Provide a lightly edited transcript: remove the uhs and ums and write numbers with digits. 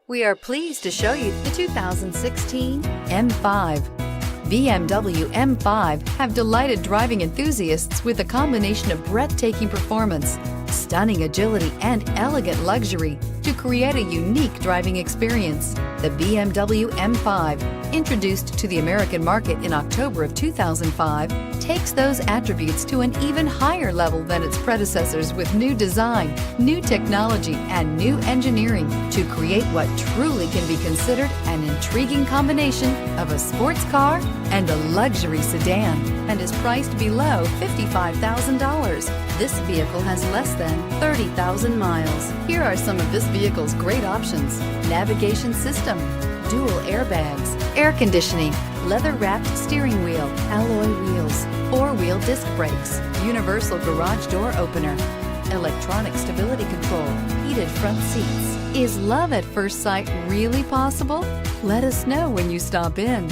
We are pleased to show you the 2016 M5. BMW M5 have delighted driving enthusiasts with a combination of breathtaking performance, stunning agility, and elegant luxury to create a unique driving experience. The BMW M5, introduced to the American market in October of 2005, takes those attributes to an even higher level than its predecessors with new design, new technology, and new engineering to create what truly can be considered an intriguing combination of a sports car and a luxury sedan, and is priced below $55,000. This vehicle has less than 30,000 miles. Here are some of this vehicle's great options: navigation system, dual airbags, air conditioning, leather-wrapped steering wheel, alloy wheels, four-wheel disc brakes, universal garage door opener, electronic stability control, heated front seats. Is love at first sight really possible? Let us know when you stop in.